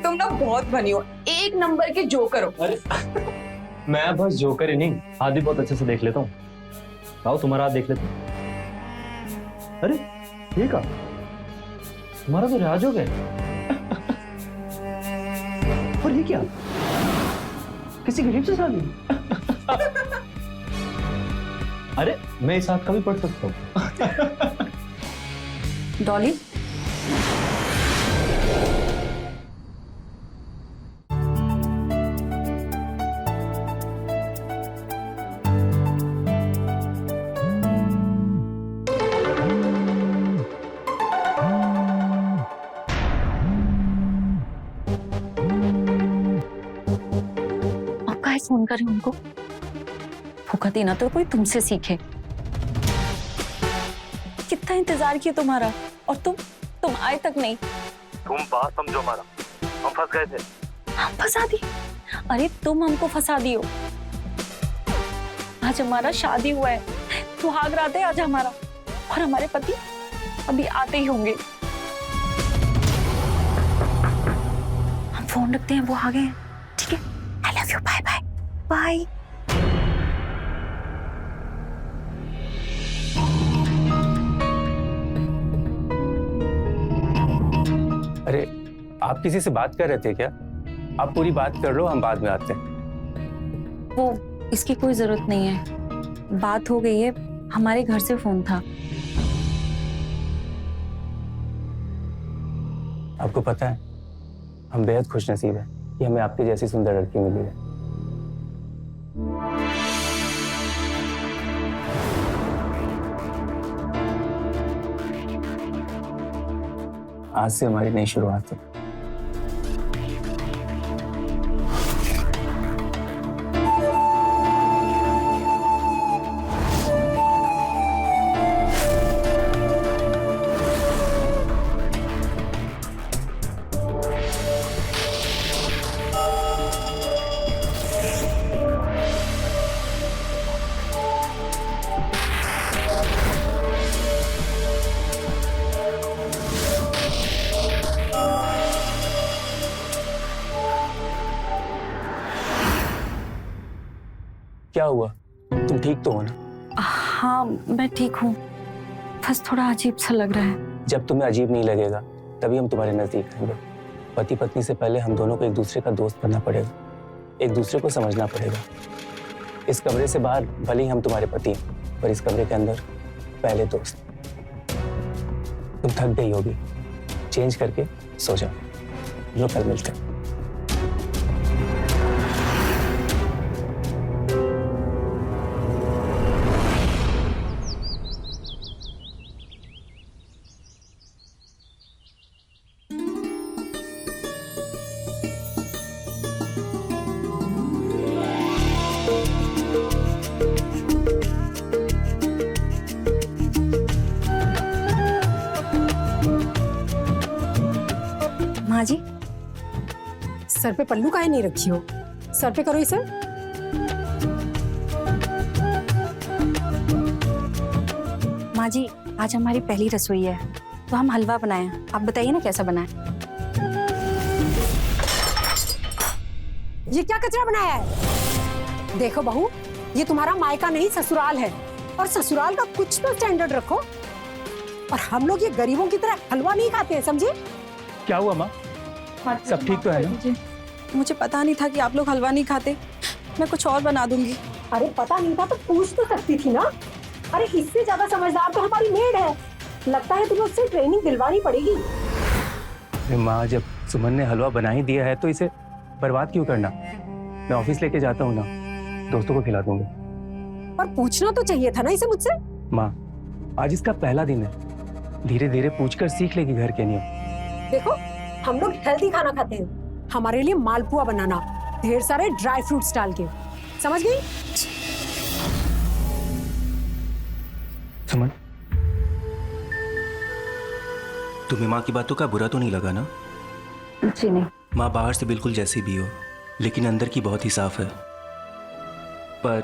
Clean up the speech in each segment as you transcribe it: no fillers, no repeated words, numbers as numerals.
तुम ना बहुत बनी हो, एक नंबर के जोकर हो। अरे मैं बस जोकर ही नहीं, हाथ भी बहुत अच्छे से देख लेता हूँ। आओ तुम्हारा हाथ देख लेता हूँ। अरे ये का तुम्हारा तो रिवाज हो गया। और ये क्या, किसी गरीब से शादी? अरे मैं इस हाथ का भी पढ़ सकता हूँ। डॉली, फोन करें उनको। भूखा देना तो कोई तुमसे सीखे। कितना इंतजार किया तुम्हारा और तुम आए तक नहीं। तुम बात समझो हमारा, हम फंस गए थे। हम फंसा दिए? अरे तुम हमको फंसा दियो। आज हमारा शादी हुआ है, सुहाग रात है आज हमारा, और हमारे पति अभी आते ही होंगे। हम फोन रखते हैं, वो आ गए हैं। ठीक है, I love you, bye bye bye. अरे आप किसी से बात कर रहे थे क्या? आप पूरी बात कर लो, हम बाद में आते हैं। वो इसकी कोई जरूरत नहीं है, बात हो गई है। हमारे घर से फोन था। आपको पता है, हम बेहद खुशनसीब हैं कि हमें आपकी जैसी सुंदर लड़की मिली है। आज से हमारी नई शुरुआत है। क्या हुआ, तुम ठीक तो हो ना? हाँ मैं ठीक हूँ, बस थोड़ा अजीब सा लग रहा है। जब तुम्हें अजीब नहीं लगेगा तभी हम तुम्हारे नजदीक आएंगे। पति पत्नी से पहले हम दोनों को एक दूसरे का दोस्त बनना पड़ेगा, एक दूसरे को समझना पड़ेगा। इस कमरे से बाहर भले ही हम तुम्हारे पति हैं, पर इस कमरे के अंदर पहले दोस्त। तुम थक गई होगी, चेंज करके सो जाओ। लो कल मिलते हैं। माँ जी, सर पे पल्लू काहे नहीं रखी हो? सर पे करो इसे। माँ जी, आज हमारी पहली रसोई है तो हम हलवा बनाए। आप बताइए ना कैसा बना है। ये क्या कचरा बनाया है? देखो बहू, ये तुम्हारा मायका नहीं ससुराल है, और ससुराल का कुछ तो स्टैंडर्ड रखो। और हम लोग ये गरीबों की तरह हलवा नहीं खाते हैं, समझे? क्या हुआ माँ, सब ठीक तो है ना? मुझे पता नहीं था कि आप लोग हलवा नहीं खाते, मैं कुछ और बना दूंगी। अरे पता नहीं था तो पूछ तो सकती थी ना। अरे इससे ज्यादा समझदार तो हमारी मेड है। लगता है तुम्हें उससे ट्रेनिंग दिलवानी पड़ेगी। माँ, जब सुमन ने हलवा बना ही दिया है तो इसे बर्बाद क्यों करना? मैं ऑफिस लेके जाता हूँ ना, दोस्तों को खिला दूंगा। पर पूछना तो चाहिए था ना इसे मुझसे। माँ, आज इसका पहला दिन है, धीरे धीरे पूछकर सीख लेगी घर के नियम। देखो, हम लोग हेल्दी खाना खाते हैं, हमारे लिए मालपुआ बनाना, ढेर सारे ड्राई फ्रूट्स डाल के, समझ गई? सुमन, तुम्हें माँ की बातों का बुरा तो नहीं लगा ना? जी नहीं। माँ बाहर से बिल्कुल जैसी भी हो, लेकिन अंदर की बहुत ही साफ है। पर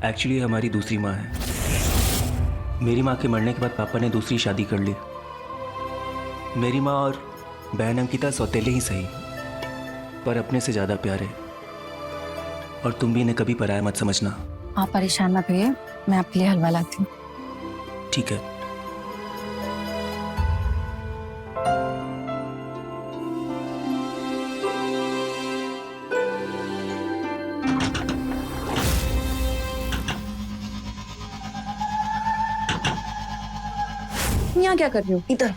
एक्चुअली हमारी दूसरी माँ है। मेरी माँ के मरने के बाद पापा ने दूसरी शादी कर ली। मेरी माँ और बहन अंकिता सौतेले ही सही, पर अपने से ज्यादा प्यारे। और तुम भी इन्हें कभी पराया मत समझना। आप परेशान मत होइए, मैं आपके लिए हलवा लाती हूँ। ठीक है। यहाँ क्या कर रहे हो? इधर।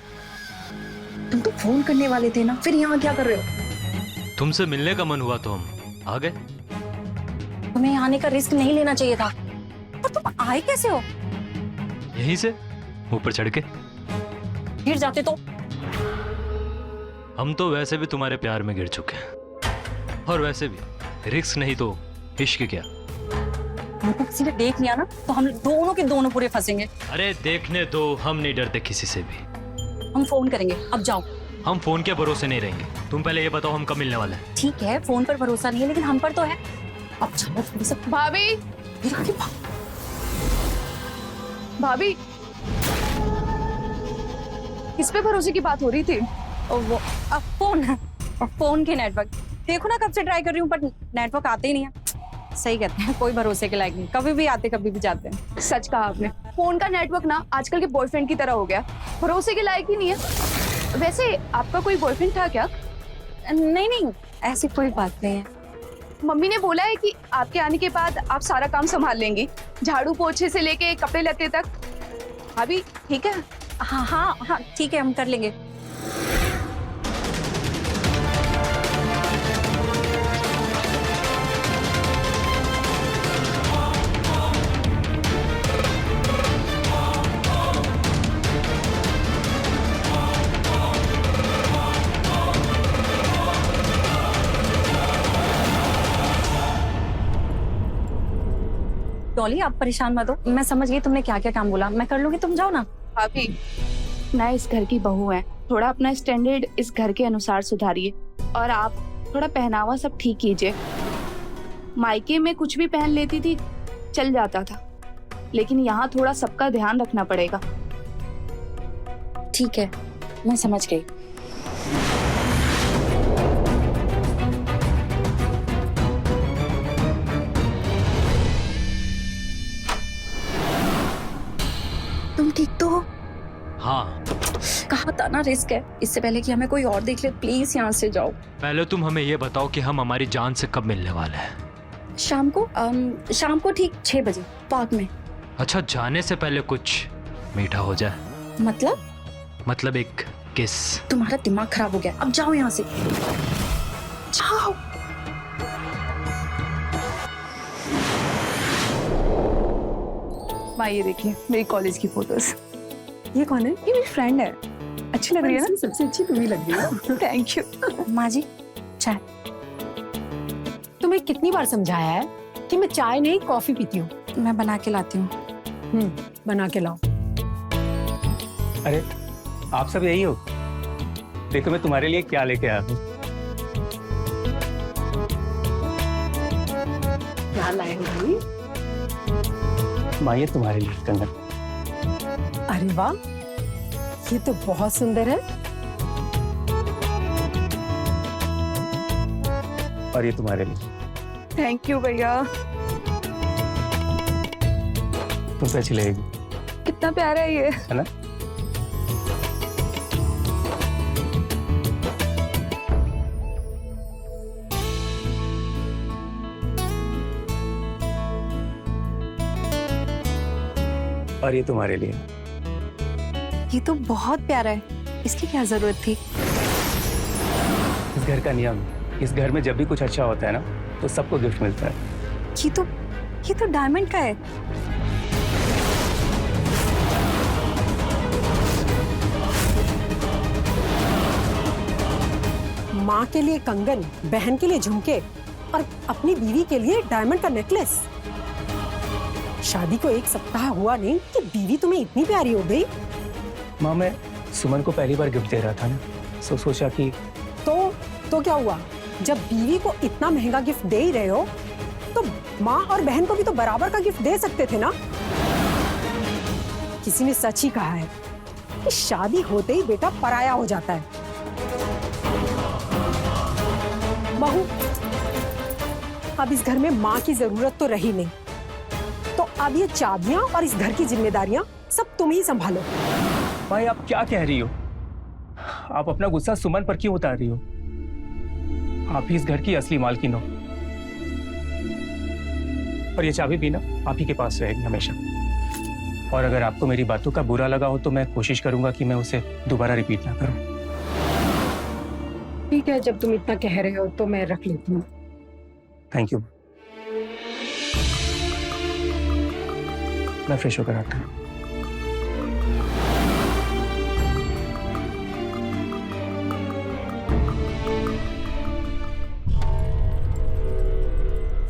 तुम तो फोन करने वाले थे ना, फिर यहाँ क्या कर रहे हो? तुमसे मिलने का मन हुआ तो हम आ गए। तुम्हें यहाँ आने का रिस्क नहीं लेना चाहिए था। और तुम आए कैसे हो? यहीं से ऊपर चढ़ के। गिर जाते तो? हम तो वैसे भी तुम्हारे प्यार में गिर चुके हैं, और वैसे भी रिस्क नहीं तो इश्क क्या। हमको किसी ने देख लिया ना तो हम दोनों के दोनों पूरे फंसेंगे। अरे देखने दो, हम नहीं डरते किसी से भी। हम फोन करेंगे, अब जाओ। हम फोन के भरोसे नहीं रहेंगे। तुम पहले ये बताओ हम कब मिलने वाले हैं? ठीक है, फोन पर भरोसा नहीं है लेकिन हम पर तो है। अब चलो थोड़ी सी। भाभी, भाभी, किस पे भरोसे की बात हो रही थी? वो फोन के नेटवर्क देखो ना, कब से ट्राई कर रही हूँ पर नेटवर्क आते ही नहीं है। सही कहते हैं, कोई भरोसे के लायक नहीं, कभी भी आते कभी भी जाते हैं। सच कहा आपने, फोन का नेटवर्क ना आजकल के बॉयफ्रेंड की तरह हो गया, भरोसे के लायक ही नहीं है। वैसे आपका कोई बॉयफ्रेंड था क्या? नहीं नहीं, ऐसी कोई बात नहीं है। मम्मी ने बोला है कि आपके आने के बाद आप सारा काम संभाल लेंगी, झाड़ू पोछे से लेके कपड़े लत्ते तक। भाभी ठीक है? हाँ हाँ हाँ ठीक है, हम कर लेंगे। डॉली आप परेशान मत हो, मैं समझ गई तुमने क्या क्या काम बोला, मैं कर लूंगी, तुम जाओ ना। भाभी, मैं इस घर की बहू है, थोड़ा अपना स्टैंडर्ड इस घर के अनुसार सुधारिए, और आप थोड़ा पहनावा सब ठीक कीजिए। मायके में कुछ भी पहन लेती थी, चल जाता था, लेकिन यहाँ थोड़ा सबका ध्यान रखना पड़ेगा। ठीक है, मैं समझ गई। तुम ठीक तो हो? हाँ। कहा था ना रिस्क है, इससे पहले कि हमें कोई और देख ले प्लीज यहाँ से जाओ। पहले तुम हमें ये बताओ कि हम हमारी जान से कब मिलने वाले हैं? शाम को ठीक 6 बजे पार्क में। अच्छा, जाने से पहले कुछ मीठा हो जाए। मतलब एक किस। तुम्हारा दिमाग खराब हो गया, अब जाओ यहाँ से, जाओ। माँ ये देखिए मेरी कॉलेज की फोटोज। ये कौन है? ये मेरी फ्रेंड है, अच्छी लग रही है ना? सबसे अच्छी तुम्हें लग रही है। Thank you. माँ जी चाय। तुम्हें कितनी बार समझाया है कि मैं चाय नहीं कॉफी पीती हूँ। मैं बना के लाती हूँ। बना के लाओ। अरे आप सब यही हो? देखो मैं तुम्हारे लिए क्या लेके आया हूँ। क्या लाए हो भाई? माँ ये तुम्हारे लिए कंगन। अरे वाह, ये तो बहुत सुंदर है। और ये तुम्हारे लिए। थैंक यू भैया। तुमसे अच्छी लगेगी, कितना प्यारा है ये, है ना? और ये तुम्हारे लिए। ये तो बहुत प्यारा है, इसकी क्या जरूरत थी? इस घर का नियम, इस घर में जब भी कुछ अच्छा होता है ना तो सबको गिफ्ट मिलता है। ये तो डायमंड का है। माँ के लिए कंगन, बहन के लिए झुमके और अपनी बीवी के लिए डायमंड का नेकलेस। शादी को 1 सप्ताह हुआ नहीं कि बीवी तुम्हें इतनी प्यारी हो गई। माँ मैं सुमन को पहली बार गिफ्ट दे रहा था ना, तो सोचा कि तो क्या हुआ? जब बीवी को इतना महंगा गिफ्ट दे ही रहे हो तो माँ और बहन को भी तो बराबर का गिफ्ट दे सकते थे ना। किसी ने सच ही कहा है कि शादी होते ही बेटा पराया हो जाता है। बहू, अब इस घर में माँ की जरूरत तो रही नहीं, तो अब ये चाबियां और इस घर की जिम्मेदारियां सब तुम ही संभालो। भाई आप क्या कह रही हो? आप अपना गुस्सा सुमन पर क्यों उतार रही हो? आप ही इस घर की असली मालकिन हो, और ये चाबी भी ना आप ही के पास रहेगी हमेशा। और अगर आपको मेरी बातों का बुरा लगा हो तो मैं कोशिश करूंगा कि मैं उसे दोबारा रिपीट ना करूं। ठीक है, जब तुम इतना कह रहे हो तो मैं रख लेती हूँ। Thank you. मैं फ्रेश होकर आता हूँ।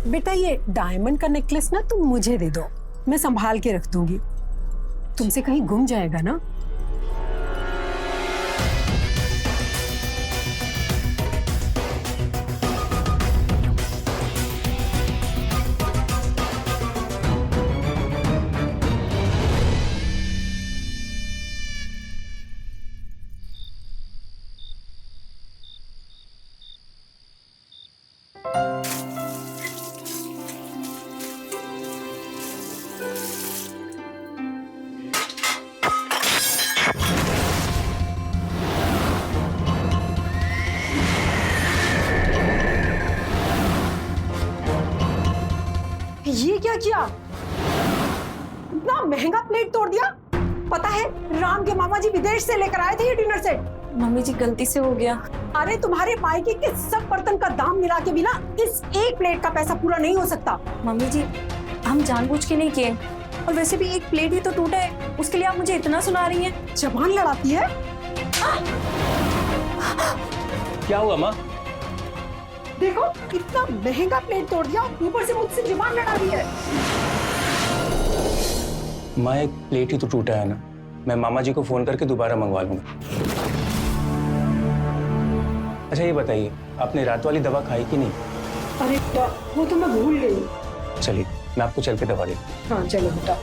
बेटा, ये डायमंड का नेकलेस ना तुम मुझे दे दो, मैं संभाल के रख दूंगी। तुमसे कहीं गुम जाएगा ना। ये क्या किया? इतना महंगा प्लेट तोड़ दिया। पता है राम के मामा जी विदेश से लेकर आए थे ये डिनर सेट। मम्मी जी गलती से हो गया। अरे तुम्हारे मायके के सब बर्तन का दाम मिला के भी ना इस एक प्लेट का पैसा पूरा नहीं हो सकता। मम्मी जी हम जानबूझ के नहीं किए, और वैसे भी एक प्लेट ही तो टूटा है, उसके लिए आप मुझे इतना सुना रही हैं। जबान लड़ाती है। क्या हुआ माँ? देखो इतना महंगा प्लेट तोड़ दिया, ऊपर से मुझसे जुबान लड़ा रही है। माँ एक प्लेट ही तो टूटा है ना, मैं मामा जी को फोन करके दोबारा मंगवा लूंगा। अच्छा ये बताइए, आपने रात वाली दवा खाई कि नहीं? अरे वो तो मैं भूल गई। चलिए मैं आपको चल के दवा देता हूँ। हाँ चलो बेटा।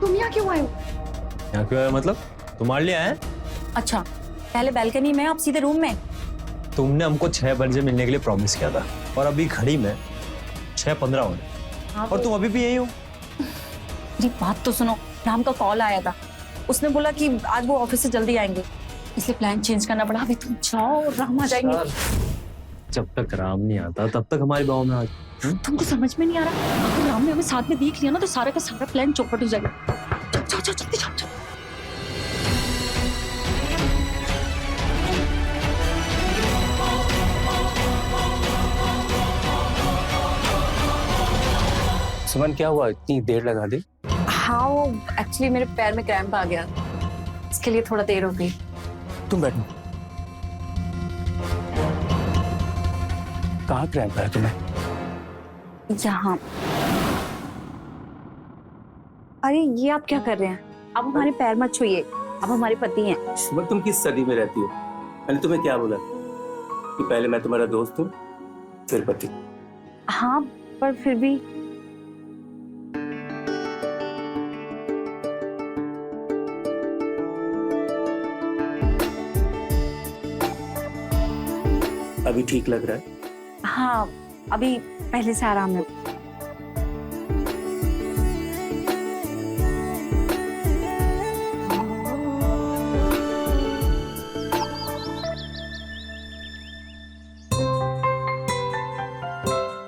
तुम यहाँ क्यों आए हो? यहाँ क्यों आया मतलब? तुम्हारे लिए आए? अच्छा, पहले बालकनी में, आप सीधे रूम में। तुमने हमको 6 बजे मिलने के लिए प्रॉमिस किया था, और अभी घड़ी में 6:15 हो रहे, और तुम अभी भी यही हो। मेरी बात तो सुनो, राम का कॉल आया था, उसने बोला कि आज वो ऑफिस से जल्दी आएंगे, इसलिए प्लान चेंज करना पड़ा। अभी तुम जाओ, राम आ जाएंगे। जब तक राम नहीं आता तब तक हमारे गाँव में आज तुमको समझ में नहीं आ रहा? अगर राम ने हमें साथ में देख लिया ना तो सारा का सारा प्लान चौपट हो जाएगा। जाओ जाओ जल्दी जाओ। सुमन क्या हुआ, इतनी देर लगा दी? हाँ वो एक्चुअली मेरे पैर में क्रैम्प आ गया, इसके लिए थोड़ा देर हो गई। तुम बैठो। कहाँ क्रैम्प आया तुम्हें? यहाँ। अरे ये आप क्या कर रहे हैं? आप हमारे पैर मत छुइए, आप हमारे पति हैं। सुमन तुम किस सदी में रहती हो? मैंने तुम्हें क्या बोला कि पहले मैं तुम्हारा दोस्त हूँ फिर पति? हाँ पर फिर भी अभी ठीक लग रहा है? हाँ अभी पहले से आराम है। और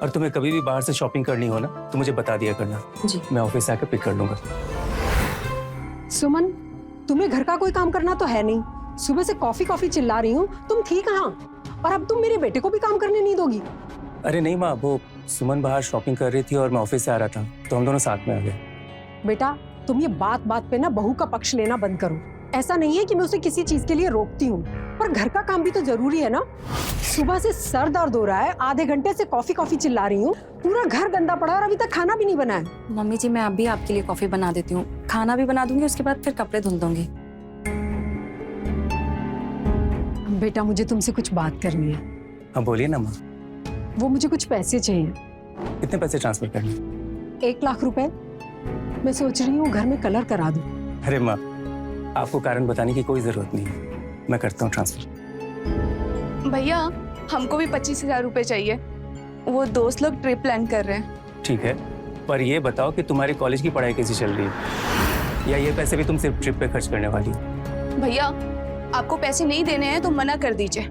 तुम्हें कभी भी बाहर से शॉपिंग करनी हो ना तो मुझे बता दिया करना जी। मैं ऑफिस से आकर पिक कर लूंगा। सुमन, तुम्हें घर का कोई काम करना तो है नहीं। सुबह से कॉफी कॉफी चिल्ला रही हूँ, तुम थी कहाँ? और अब तुम मेरे बेटे को भी काम करने नहीं दोगी? अरे नहीं माँ, वो सुमन बाहर शॉपिंग कर रही थी और मैं ऑफिस से आ रहा था तो हम दोनों साथ में आ गए। बेटा तुम ये बात बात पे ना बहू का पक्ष लेना बंद करो। ऐसा नहीं है कि मैं उसे किसी चीज के लिए रोकती हूँ, पर घर का काम भी तो जरूरी है ना। सुबह से सर दर्द हो रहा है, आधे घंटे से कॉफी कॉफी चिल्ला रही हूँ, पूरा घर गंदा पड़ा और अभी तक खाना भी नहीं बना है। मम्मी जी मैं अभी आपके लिए कॉफी बना देती हूँ, खाना भी बना दूंगी, उसके बाद फिर कपड़े धुल दूंगी। बेटा मुझे तुमसे कुछ बात करनी है। हाँ बोलिए ना माँ। वो मुझे कुछ पैसे चाहिए। कितने पैसे ट्रांसफर करने? 1 लाख रुपए। मैं सोच रही हूँ घर में कलर करा दूं। अरे माँ, आपको कारण बताने की कोई जरूरत नहीं है, मैं करता हूँ ट्रांसफर। भैया हमको भी 25,000 रुपए चाहिए, वो दोस्त लोग ट्रिप प्लान कर रहे हैं। ठीक है, पर ये बताओ कि तुम्हारी कॉलेज की पढ़ाई कैसी चल रही है, या ये पैसे भी तुम सिर्फ ट्रिप पे खर्च करने वाली हो? भैया आपको पैसे नहीं देने हैं तो मना कर दीजिए,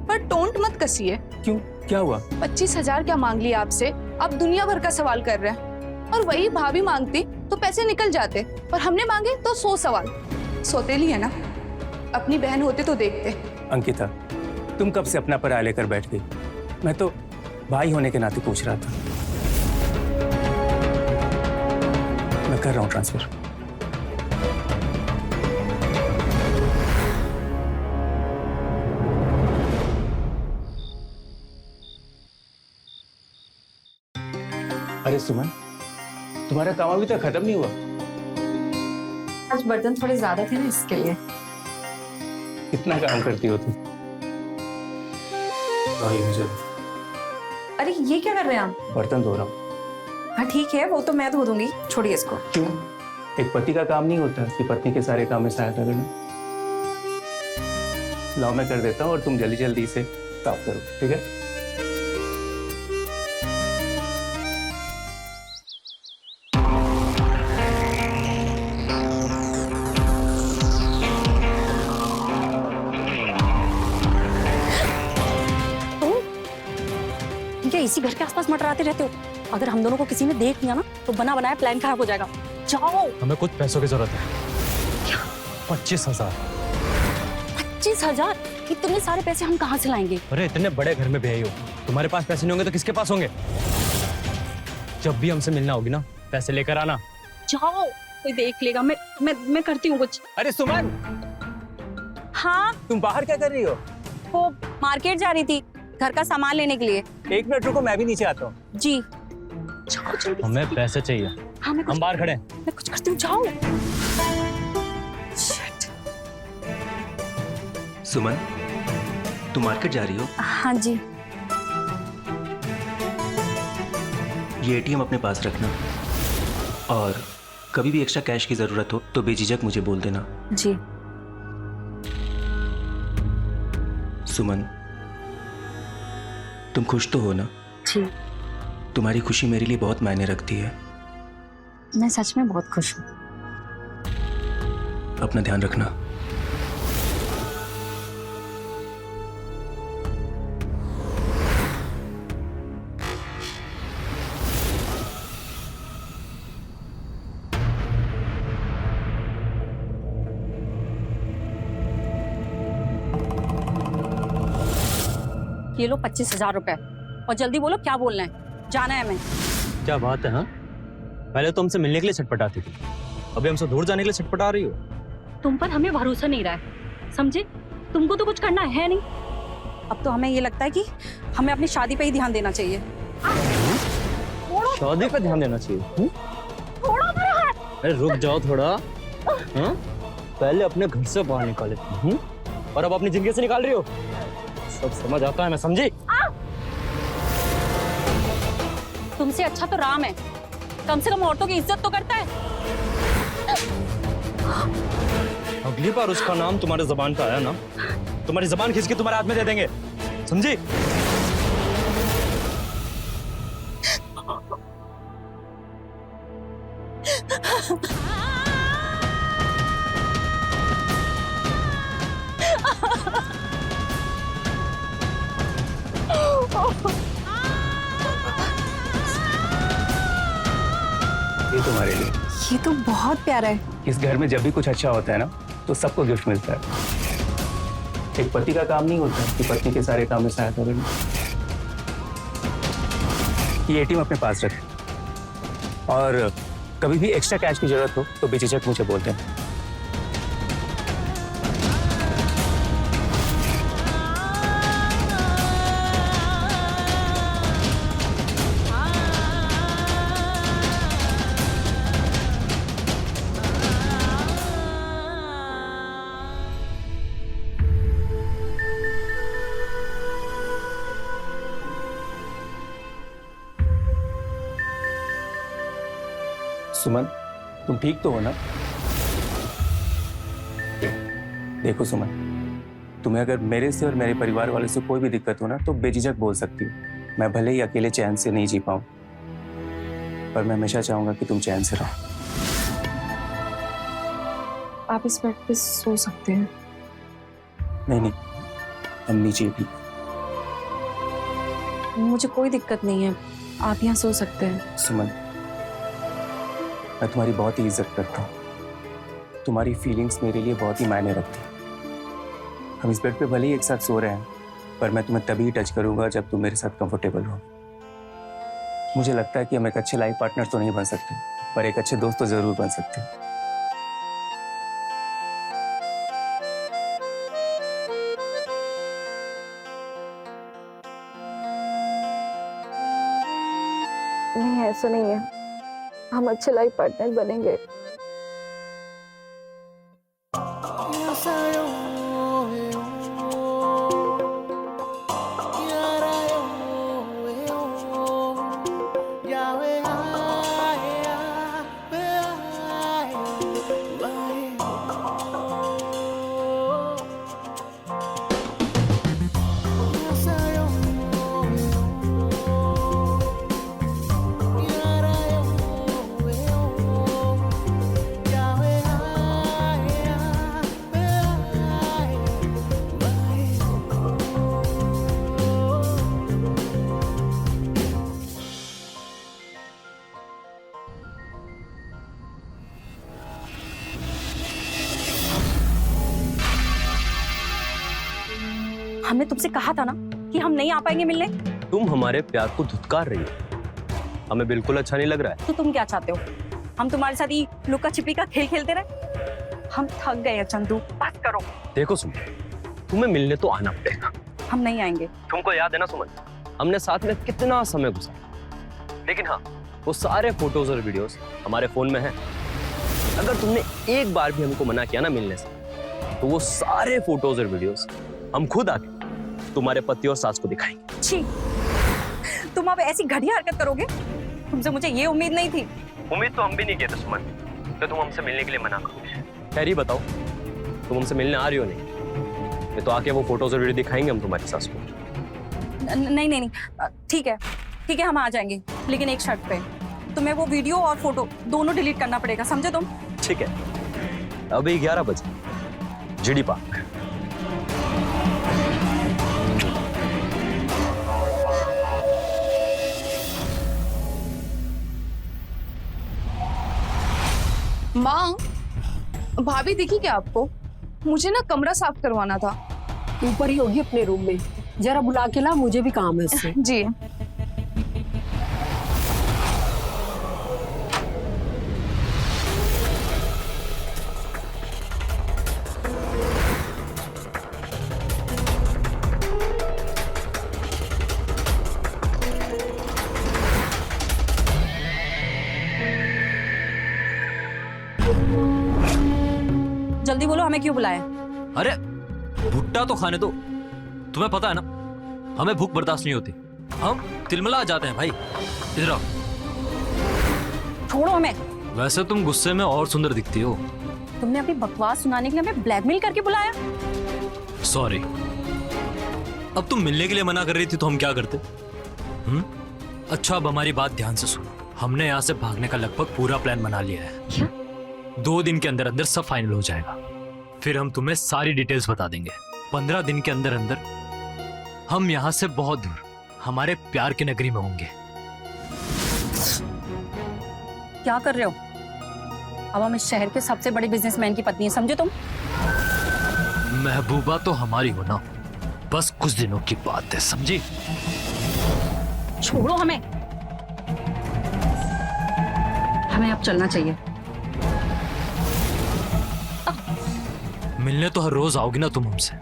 पर टोंट मत कसिए। क्यों, क्या हुआ? 25,000 क्या मांग लिया आपसे, आप दुनिया भर का सवाल कर रहे हैं। और वही भाभी मांगती तो पैसे निकल जाते, पर हमने मांगे तो 100 सवाल। सौतेली है ना, अपनी बहन होते तो देखते। अंकिता, तुम कब से अपना पराया लेकर बैठ गई? मैं तो भाई होने के नाते पूछ रहा था। मैं कर रहा हूँ ट्रांसफर। अरे सुमन, तुम्हारा काम अभी तक खत्म नहीं हुआ? आज बर्तन थोड़े ज्यादा थे ना, इसके लिए। कितना काम करती हो तुम? मुझे अरे ये क्या कर रहे हैं आप? बर्तन धो रहा हूँ। हाँ ठीक है, वो तो मैं धो दूंगी, छोड़िए इसको। क्यों? एक पति का काम नहीं होता कि पत्नी के सारे काम में सहायता करना? लाओ मैं कर देता हूँ और तुम जल्दी जल्दी इसे साफ करो, ठीक है? क्या इसी घर के आसपास मंडराते रहते हो? अगर हम दोनों को किसी ने देख लिया ना तो बना बनाया प्लान खराब हो जाएगा। जाओ। हमें कुछ पैसों की जरूरत है। 25,000। 25,000? इतने सारे पैसे हम कहाँ से लाएंगे? अरे इतने बड़े घर में भी हो, तुम्हारे पास पैसे नहीं होंगे तो किसके पास होंगे? जब भी हमसे मिलना होगी ना, पैसे लेकर आना। जाओ, कोई देख लेगा। मैं करती हूँ कुछ। अरे सुमन, हाँ तुम बाहर क्या कर रही हो? वो मार्केट जा रही थी घर का सामान लेने के लिए। 1 मिनट रुको, मैं भी नीचे आता हूँ। जी जाओ जल्दी। हमें पैसे चाहिए। हाँ हम बाहर खड़े हैं। मैं कुछ करती हूँ, जाओ। Shit. सुमन, तुम मार्केट जा रही हो? हाँ जी। ये एटीएम अपने पास रखना, और कभी भी एक्स्ट्रा कैश की जरूरत हो तो बेझिझक मुझे बोल देना। जी। सुमन, तुम खुश तो हो ना? जी तुम्हारी खुशी मेरे लिए बहुत मायने रखती है। मैं सच में बहुत खुश हूँ। अपना ध्यान रखना। ये लो 25,000 रुपए, और जल्दी बोलो क्या बोलना है, जाना है हमें। क्या बात है? हाँ, पहले तो हमसे मिलने के लिए छटपटाती थी, अभी हमसे दूर जाने के लिए छटपटा रही हो। तुम पर हमें भरोसा नहीं रहा है, समझे? तुमको तो कुछ करना है नहीं। अब तो हमें ये लगता है कि हमें अपनी शादी पे ही ध्यान देना चाहिए। शादी पे ध्यान देना चाहिए? थोड़ा मेरा हाथ। अरे रुक जाओ थोड़ा। हाँ? पहले अपने घर से बाहर निकाले थे, और अब अपनी जिंदगी से निकाल रही हो। सब समझ आता है, मैं समझी। तुमसे अच्छा तो राम है, कम से कम औरतों की इज्जत तो करता है। अगली बार उसका नाम तुम्हारे जबान पे आया ना, तुम्हारी जबान खींच के तुम्हारे हाथ में दे देंगे, समझी? ये तुम्हारे लिए। ये तो बहुत प्यारा है। इस घर में जब भी कुछ अच्छा होता है ना, तो सबको गिफ्ट मिलता है। एक पति का काम नहीं होता कि पत्नी के सारे काम में सहायता करना। ये एटीएम अपने पास रखें, और कभी भी एक्स्ट्रा कैश की जरूरत हो तो बेझिझक मुझे बोल दें। सुमन, तुम ठीक तो हो ना? देखो सुमन, तुम्हें अगर मेरे से और मेरे परिवार वालों से कोई भी दिक्कत हो ना तो बेझिझक बोल सकती हो। मैं भले ही अकेले चैन से नहीं जी पाऊं, पर मैं हमेशा चाहूंगा कि तुम चैन से रहो। आप इस बेड पे सो सकते हैं। नहीं, हम नीचे भी। मुझे कोई दिक्कत नहीं है, आप यहाँ सो सकते हैं। सुमन, मैं तुम्हारी बहुत ही इज्जत करता हूँ। तुम्हारी फीलिंग्स मेरे लिए बहुत ही मायने रखती हैं। हम इस बेड पे भले ही एक साथ सो रहे हैं, पर मैं तुम्हें तभी टच करूंगा जब तुम मेरे साथ कंफर्टेबल हो। मुझे लगता है कि हम एक अच्छे लाइफ पार्टनर तो नहीं बन सकते, पर एक अच्छे दोस्त तो जरूर बन सकते हैं। नहीं, ऐसा नहीं है, हम अच्छे लाइफ पार्टनर बनेंगे। हमने तुमसे कहा था ना कि हम नहीं आ पाएंगे मिलने। तुम हमारे प्यार को धुतकार रही हो, हमें बिल्कुल अच्छा नहीं लग रहा है। तो तुम क्या चाहते हो, हम तुम्हारे साथ ही लुका छिपी का खेल खेलते रहे? हम थक गए हैं चंदू, बस करो। देखो सुमन, तुम्हें मिलने तो आना पड़ेगा। हम नहीं आएंगे। तुमको याद है ना सुमन, हमने साथ में कितना समय गुजारा, लेकिन हाँ, वो सारे फोटोज और वीडियोस हमारे फोन में हैं। अगर तुमने एक बार भी हमको मना किया ना मिलने से, तो वो सारे फोटोज और वीडियोस हम खुद आके तुम्हारे पति और सास को दिखाएंगे। छी, तुम अब ऐसी घटिया हरकत करोगे? तुमसे मुझे ये उम्मीद नहीं थी। उम्मीद तो हम भी नहीं किए थे सुमन, तो तुम हमसे मिलने के लिए मना करोगे। खैर, ये बताओ, तुम हमसे मिलने आ रही हो नहीं? ये तो आके वो फोटोज और वीडियो दिखाएंगे हम तुम्हारी सास को। नहीं नहीं नहीं, ठीक है ठीक है, हम आ जाएंगे, लेकिन एक शर्त पे, तुम्हें वो वीडियो और फोटो दोनों डिलीट करना पड़ेगा, समझे तुम? ठीक है, अभी 11 बजे जीडी पार्क। माँ, भाभी दिखी क्या आपको? मुझे ना कमरा साफ करवाना था। ऊपर ही होगी अपने रूम में, जरा बुला के ला, मुझे भी काम है उससे। जी। जल्दी बोलो, हमें क्यों बुलाया? अरे भुट्टा तो खाने दो, तुम्हें पता है ना हमें भूख बर्दाश्त नहीं होती, हम तिलमिला जाते हैं भाई। इधर आओ। छोड़ो हमें। वैसे तुम गुस्से में और सुंदर दिखती हो। तुमने अपनी बकवास सुनाने के लिए हमें ब्लैकमेल करके बुलाया? सॉरी। अब तुम मिलने के लिए मना कर रही थी तो हम क्या करते? अच्छा, अब हमारी बात ध्यान से सुनो। हमने यहाँ से भागने का लगभग पूरा प्लान बना लिया है। क्या? 2 दिन के अंदर अंदर सब फाइनल हो जाएगा, फिर हम तुम्हें सारी डिटेल्स बता देंगे। 15 दिन के अंदर अंदर हम यहाँ से बहुत दूर हमारे प्यार की नगरी में होंगे। क्या कर रहे हो? अब हम इस शहर के सबसे बड़े बिजनेसमैन की पत्नी है, समझे तुम? महबूबा तो हमारी हो ना, बस कुछ दिनों की बात है, समझी? छोड़ो हमें, हमें अब चलना चाहिए। मिलने तो हर रोज आओगी ना तुम हमसे?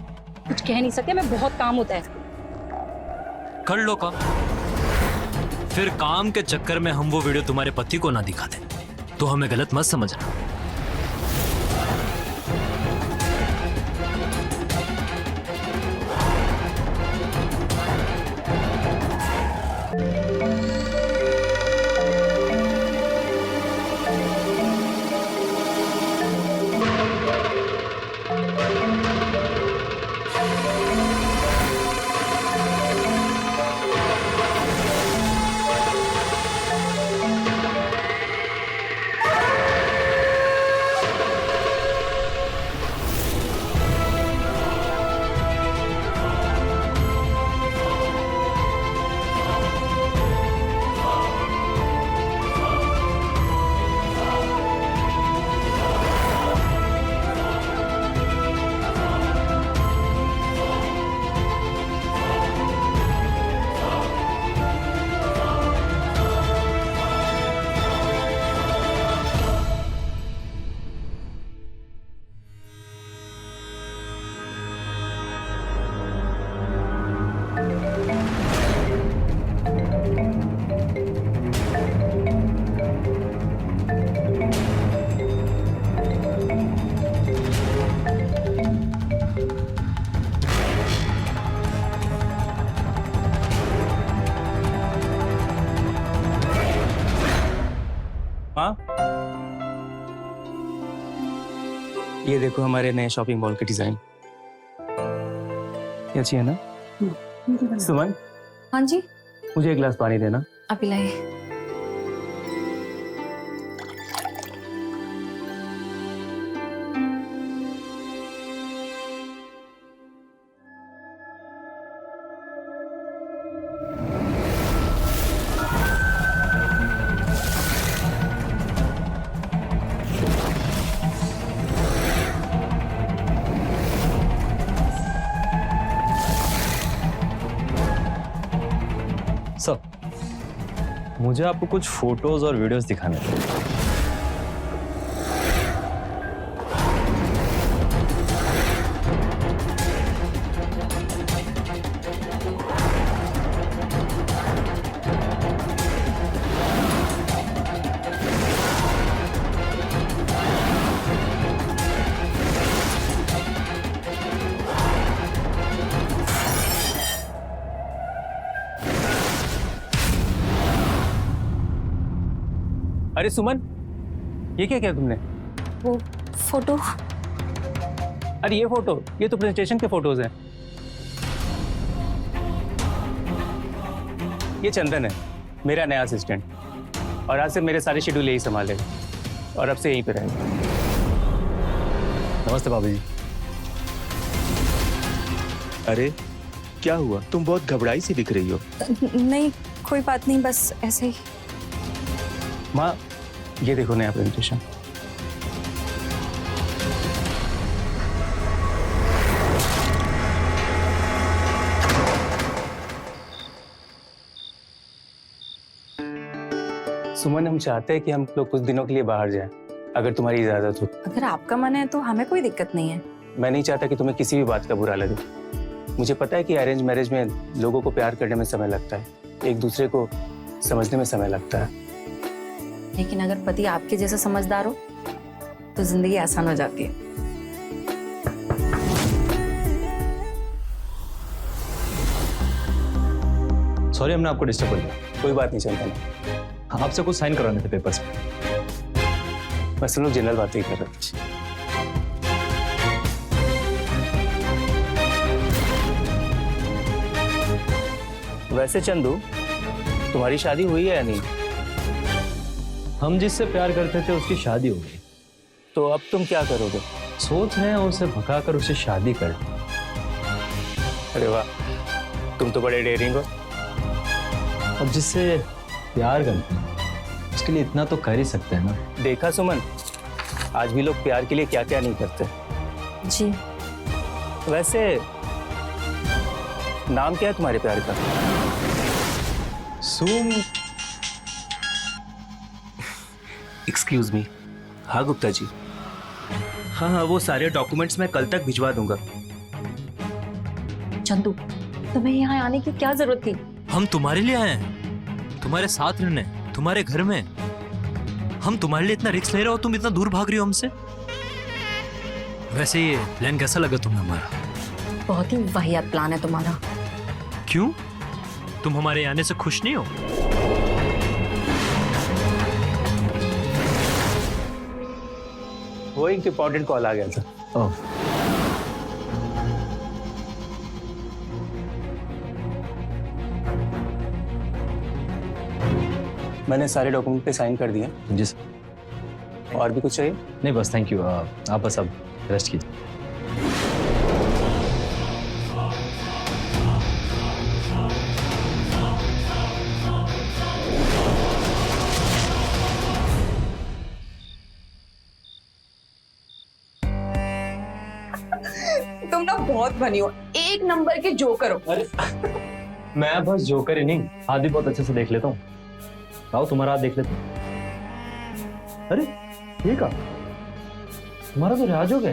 कुछ कह नहीं सकते, हमें बहुत काम होता है। कर लो काम, फिर काम के चक्कर में हम वो वीडियो तुम्हारे पति को ना दिखा दें तो हमें गलत मत समझना। हाँ, ये देखो हमारे नए शॉपिंग मॉल के डिजाइन। ये अच्छी है ना? सुमन, हाँ जी, मुझे एक गिलास पानी देना। अभी लाइए। सर, मुझे आपको कुछ फोटोज और वीडियोस दिखाने थे। अरे सुमन, ये क्या किया तुमने? वो फोटो। अरे ये फोटो, ये तो प्रेजेंटेशन के फोटोज हैं। ये चंदन है, मेरा नया असिस्टेंट, और आज से मेरे सारे शेड्यूल यही संभालेगा और अब से यहीं पे रहेगा। नमस्ते भाभी जी। अरे क्या हुआ, तुम बहुत घबराई सी दिख रही हो। नहीं, कोई बात नहीं, बस ऐसे ही। माँ, ये देखो नया प्रेजेंटेशन। सुमन, हम चाहते हैं कि हम लोग कुछ दिनों के लिए बाहर जाएं, अगर तुम्हारी इजाजत हो। अगर आपका मन है तो हमें कोई दिक्कत नहीं है। मैं नहीं चाहता कि तुम्हें किसी भी बात का बुरा लगे। मुझे पता है कि अरेंज मैरिज में लोगों को प्यार करने में समय लगता है, एक दूसरे को समझने में समय लगता है। लेकिन अगर पति आपके जैसा समझदार हो तो जिंदगी आसान हो जाती है। सॉरी, हमने आपको डिस्टर्ब कर दिया। कोई बात नहीं, चलता ना। आपसे कुछ साइन करवाने थे पेपर्स पे। बस हम लोग जनरल बातें ही कर रहे थे। वैसे चंदू, तुम्हारी शादी हुई है या नहीं? हम जिससे प्यार करते थे उसकी शादी हो गई, तो अब तुम क्या करोगे? सोच रहे हैं उसे भगाकर उससे शादी कर। अरे वाह, तुम तो बड़े डेयरिंग हो। अब जिससे प्यार करते हैं उसके लिए इतना तो कर ही सकते हैं ना। देखा सुमन, आज भी लोग प्यार के लिए क्या क्या नहीं करते। जी, वैसे नाम क्या है तुम्हारे प्यार का? सुम। Excuse me. हाँ गुप्ता जी। हाँ हाँ, वो सारे डॉक्यूमेंट्स मैं कल तक भिजवा दूंगा। चंदू, तुम्हें यहाँ आने की क्या जरूरत थी? हम तुम्हारे लिए आए हैं, तुम्हारे साथ रहने, तुम्हारे घर में। हम तुम्हारे लिए इतना रिस्क ले रहे हो, तुम इतना दूर भाग रही हो हमसे। वैसे ये प्लान कैसा लगा तुम्हें हमारा? बहुत ही वाहियात प्लान है तुम्हारा। क्यों? तुम हमारे आने से खुश नहीं हो? वो एक इम्पोर्टेंट कॉल आ गया था। ओह, मैंने सारे डॉक्यूमेंट पे साइन कर दिए। जी सर। और भी कुछ चाहिए? नहीं बस, थैंक यू। आप बस अब रेस्ट कीजिए। तुम ना बहुत बनी हो, एक नंबर के जोकर हो। अरे मैं बस जोकर ही नहीं, हाथ भी बहुत अच्छे से देख लेता हूँ। आओ तुम्हारा हाथ देख लेते हैं। अरे ठीक है, तुम्हारा तो रिवाज हो गया।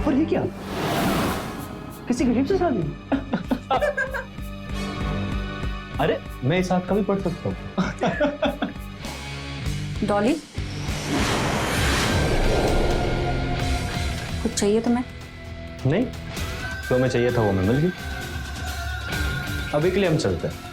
और ये क्या, किसी गरीब से शादी? अरे मैं इस हाथ का भी पढ़ सकता हूँ। डॉली, कुछ चाहिए तुम्हें? नहीं, जो हमें चाहिए था वो हमें मिल गई। अभी के लिए हम चलते हैं।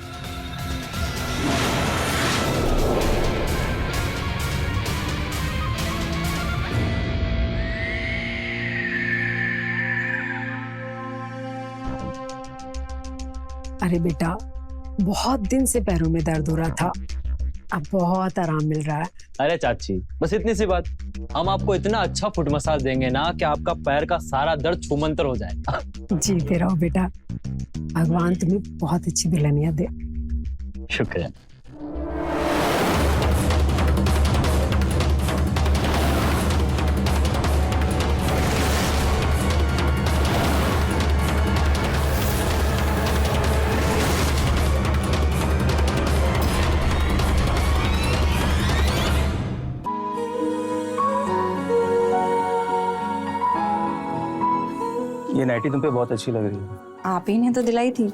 अरे बेटा, बहुत दिन से पैरों में दर्द हो रहा था, अब बहुत आराम मिल रहा है। अरे चाची, बस इतनी सी बात, हम आपको इतना अच्छा फुट मसाज देंगे ना कि आपका पैर का सारा दर्द छूमंतर हो जाएगा। जीते रहो बेटा, भगवान तुम्हें बहुत अच्छी दुल्हनिया दे। शुक्रिया। ये नाइटी तुम पे बहुत अच्छी लग रही है। आप ही ने तो दिलाई थी।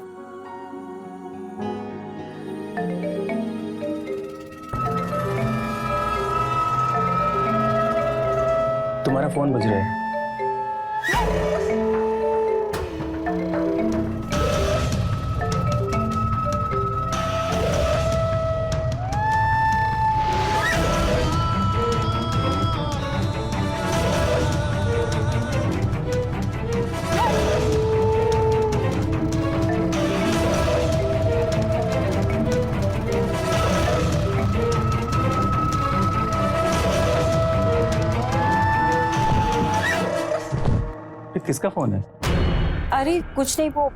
तुम्हारा फोन बज रहा है। ये किसका फोन है? अरे कुछ नहीं, वो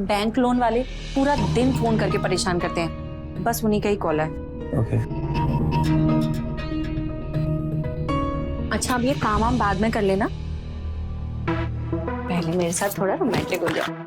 बैंक लोन वाले पूरा दिन फोन करके परेशान करते हैं, बस उन्हीं का ही कॉल है। ओके। अच्छा, अब ये काम हम बाद में कर लेना, पहले मेरे साथ थोड़ा रोमांटिक हो जाओ।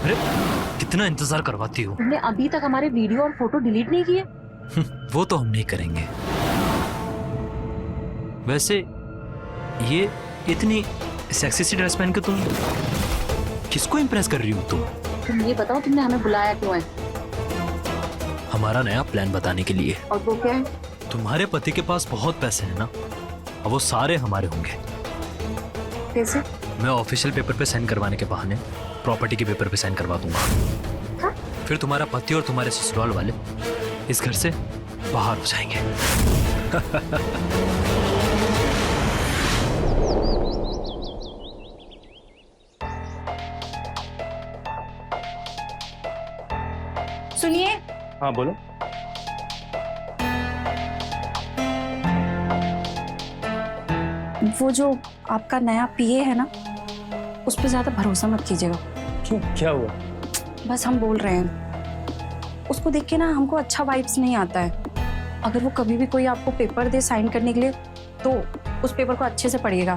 अरे कितना इंतजार करवाती हो। तुमने अभी तक हमारे वीडियो और फोटो डिलीट नहीं किए? वो तो हम नहीं करेंगे। वैसे ये इतनी सेक्सी सी ड्रेस पहन के तुम किसको इम्प्रेस कर रही हो तुम? तुम ये बताओ, तुमने हमें बुलाया क्यों है? हमारा नया प्लान बताने के लिए। और वो क्या है? तुम्हारे पति के पास बहुत पैसे हैं ना, अब वो सारे हमारे होंगे। कैसे? मैं ऑफिशियल पेपर पे साइन करवाने के बहाने प्रॉपर्टी के पेपर पे साइन करवा दूंगा। हाँ? फिर तुम्हारा पति और तुम्हारे ससुराल वाले इस घर से बाहर हो जाएंगे। सुनिए, हाँ बोलो। वो जो आपका नया पीए है ना, उस पर ज्यादा भरोसा मत कीजिएगा। क्यों, क्या हुआ? बस हम बोल रहे हैं, उसको देख के ना हमको अच्छा वाइब्स नहीं आता है। अगर वो कभी भी कोई आपको पेपर दे साइन करने के लिए, तो उस पेपर को अच्छे से पढ़िएगा,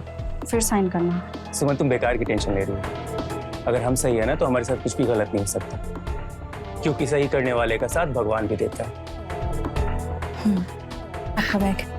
फिर साइन करना। सुमन, तुम बेकार की टेंशन ले रही हो। अगर हम सही है ना, तो हमारे साथ कुछ भी गलत नहीं हो सकता, क्योंकि सही करने वाले का साथ भगवान भी देता है। आपका बैग।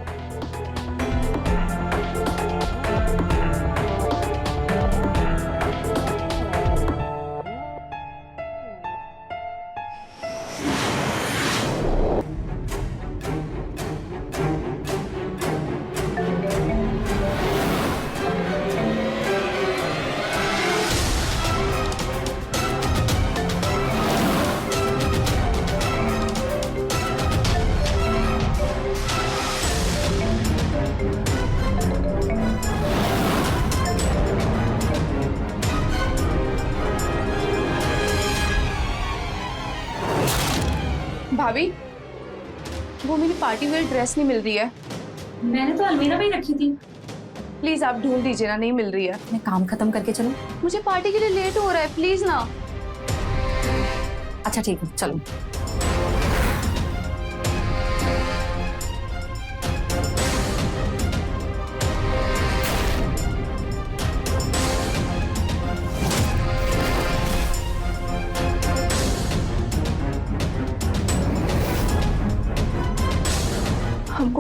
भाभी, वो मेरी पार्टी वेयर ड्रेस नहीं मिल रही है। मैंने तो अलमीरा में ही रखी थी। प्लीज आप ढूंढ दीजिए ना, नहीं मिल रही है। मैं काम खत्म करके चलूं? मुझे पार्टी के लिए लेट हो रहा है, प्लीज ना। अच्छा ठीक है, चलो।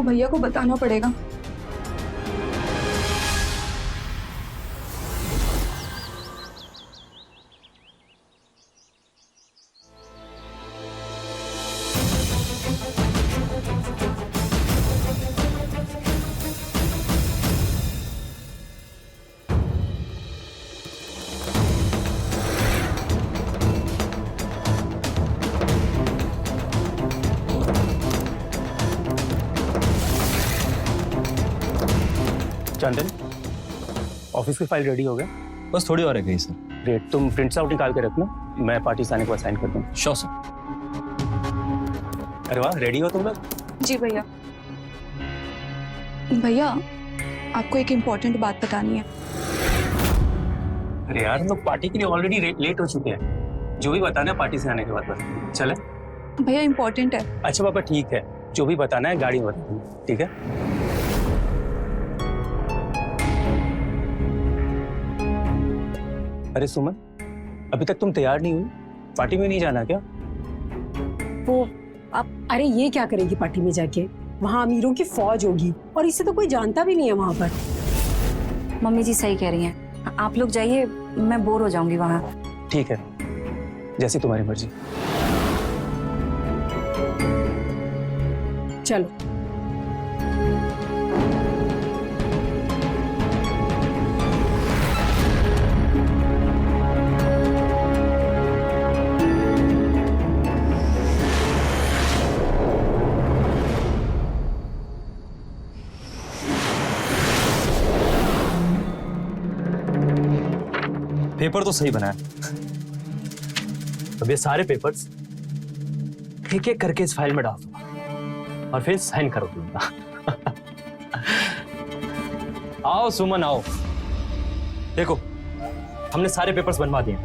भैया को बताना पड़ेगा। चंदन, ऑफिस की फाइल रेडी हो गया? बस थोड़ी और है गई सर। ग्रेट, तुम प्रिंट्स आउट निकाल के रखना, मैं पार्टी से आने के बाद साइन कर दूँ। Sure sir. अरे वाह, रेडी हो तुम लोग? जी भैया। भैया आपको एक इम्पोर्टेंट बात बतानी है। अरे यार, हम लोग पार्टी के लिए ऑलरेडी लेट हो चुके हैं। जो भी बताना है पार्टी से आने के बाद बता। चले? भैया इम्पोर्टेंट है। अच्छा पापा, ठीक है, जो भी बताना है गाड़ी में बता दूंगा, ठीक है? अरे सुमन, अभी तक तुम तैयार नहीं हुई? पार्टी में नहीं जाना क्या? वो अब अरे ये क्या करेगी पार्टी में जाके? वहाँ अमीरों की फौज होगी और इसे तो कोई जानता भी नहीं है वहाँ पर। मम्मी जी सही कह रही हैं, आप लोग जाइए, मैं बोर हो जाऊंगी वहाँ। ठीक है, जैसी तुम्हारी मर्जी। चलो। पेपर तो सही बना है। अब ये सारे पेपर्स एक एक करके इस फाइल में डाल दूंगा और फिर साइन करो दूंगा। आओ सुमन आओ, देखो हमने सारे पेपर्स बनवा दिए।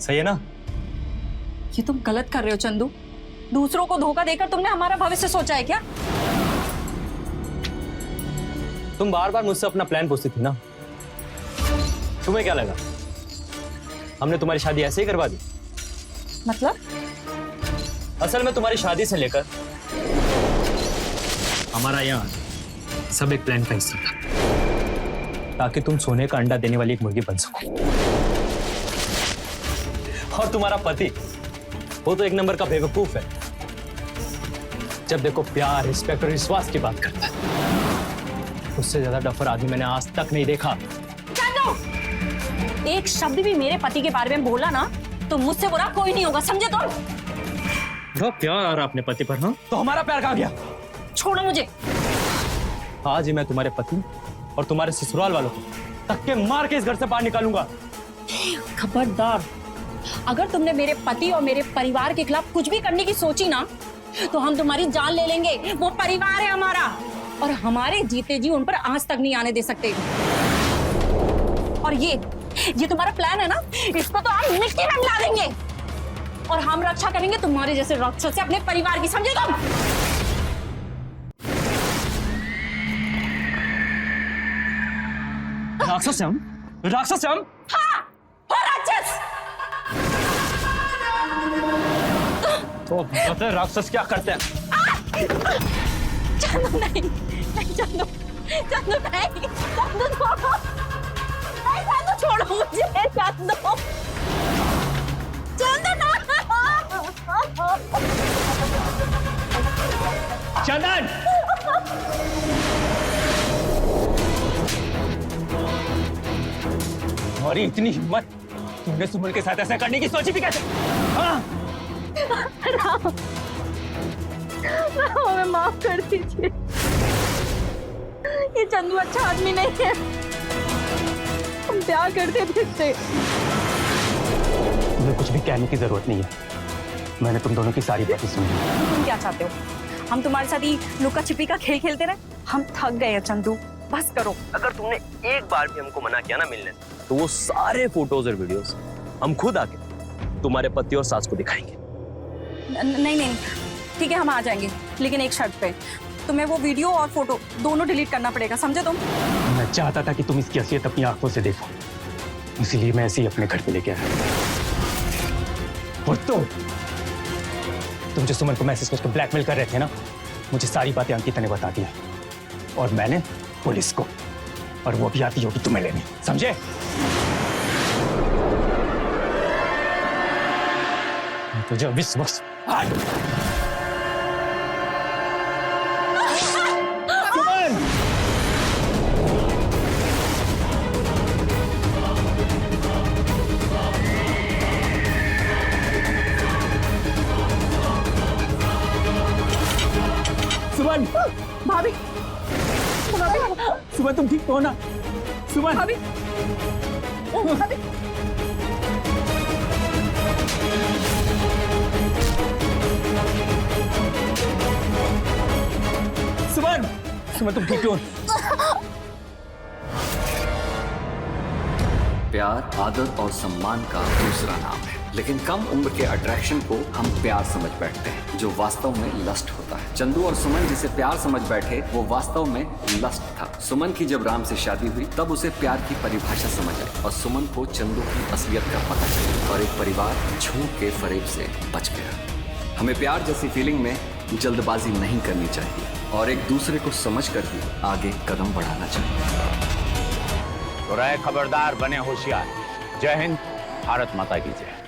सही है ना? ये तुम गलत कर रहे हो चंदू। दूसरों को धोखा देकर तुमने हमारा भविष्य सोचा है क्या? तुम बार बार मुझसे अपना प्लान पूछती थी ना, तुम्हें क्या लगा हमने तुम्हारी शादी ऐसे ही करवा दी? मतलब? असल में तुम्हारी शादी से लेकर हमारा यहाँ सब एक प्लान का हिस्सा था, ताकि तुम सोने का अंडा देने वाली एक मुर्गी बन सको। और तुम्हारा पति वो तो एक नंबर का बेवकूफ है। जब देखो प्यार, रिस्पेक्ट और विश्वास की बात करता है। उससे ज्यादा डफर आदमी मैंने आज तक नहीं देखा। एक शब्द भी मेरे पति के बारे में बोला ना तो मुझसे बुरा कोई नहीं होगा, समझे तुम? प्यार अपने पति पर ना, तो हमारा प्यार कहाँ गया? छोड़ो मुझे। आज ही मैं तुम्हारे पति और तुम्हारे ससुराल वालों को धक्के मार के इस घर से बाहर निकालूंगा। खबरदार, अगर तुमने मेरे पति और मेरे परिवार के खिलाफ कुछ भी करने की सोची ना तो हम तुम्हारी जान ले लेंगे। वो परिवार है हमारा और हमारे जीते जी उन पर आंच तक नहीं आने दे सकते। और ये तुम्हारा प्लान है ना, इसको तो हम मिट्टी में मिला देंगे और हम रक्षा करेंगे तुम्हारे जैसे राक्षस से अपने परिवार की, समझे तुम? राक्षस है हम? राक्षस है हम? हाँ, हो राक्षस। तो पता है राक्षस क्या करते हैं? चंदू नहीं, नहीं चंदू, चंदू नहीं, चंदू छोड़ो, नहीं चंदू छोड़ो मुझे, चंदू, चंदू ना। चंदन! और इतनी हिम्मत तुमने सुमन के साथ ऐसा करने की सोची भी कैसे? हाँ? राम, हमें माफ कर दीजिए। ये चंदू अच्छा आदमी नहीं है, हम प्यार करते थे इससे। तुम्हें कुछ भी कहने की जरूरत नहीं है, मैंने तुम दोनों की सारी बातें सुनी। तुम क्या चाहते हो? हम तुम्हारे साथ ही लुका छिपी का खेल खेलते रहे? हम थक गए हैं चंदू, बस करो। अगर तुमने एक बार भी हमको मना किया ना मिलने से, तो वो सारे फोटोज और वीडियोस हम खुद आके तुम्हारे पति और सास को दिखाएंगे। नहीं नहीं, ठीक है हम आ जाएंगे, लेकिन एक शर्त पे, तुम्हें वो वीडियो और फोटो दोनों डिलीट करना पड़ेगा, समझे तुम? मैं चाहता था कि तुम इसकी असलियत अपनी आंखों से देखो, इसीलिए मैं ऐसे ही अपने घर पे लेके आया। और तुम जो सुमन को मैसेज करके ब्लैकमेल कर रहे थे ना, मुझे सारी बातें अंकिता ने बता दी और मैंने पुलिस को, और वो भी आती होगी तुम्हें लेने, समझे? तुझे विश्वास सुमन, भाभी सुमन तुम ठीक हो ना? सुमन, भाभी सुमन, सुमन तुम ठीक हो? प्यार आदर और सम्मान का दूसरा नाम है, लेकिन कम उम्र के अट्रैक्शन को हम प्यार समझ बैठते हैं, जो वास्तव में लस्ट होता है। चंदू और सुमन जिसे प्यार समझ बैठे वो वास्तव में लस्ट था। सुमन की जब राम से शादी हुई तब उसे प्यार की परिभाषा समझ आई और सुमन को चंदू की असलियत का पता चला और एक परिवार झूठ के फरेब से बच गया। हमें प्यार जैसी फीलिंग में जल्दबाजी नहीं करनी चाहिए और एक दूसरे को समझ कर ही आगे कदम बढ़ाना चाहिए। तो रहे खबरदार, बने होशियार। जय हिंद, भारत माता की जय।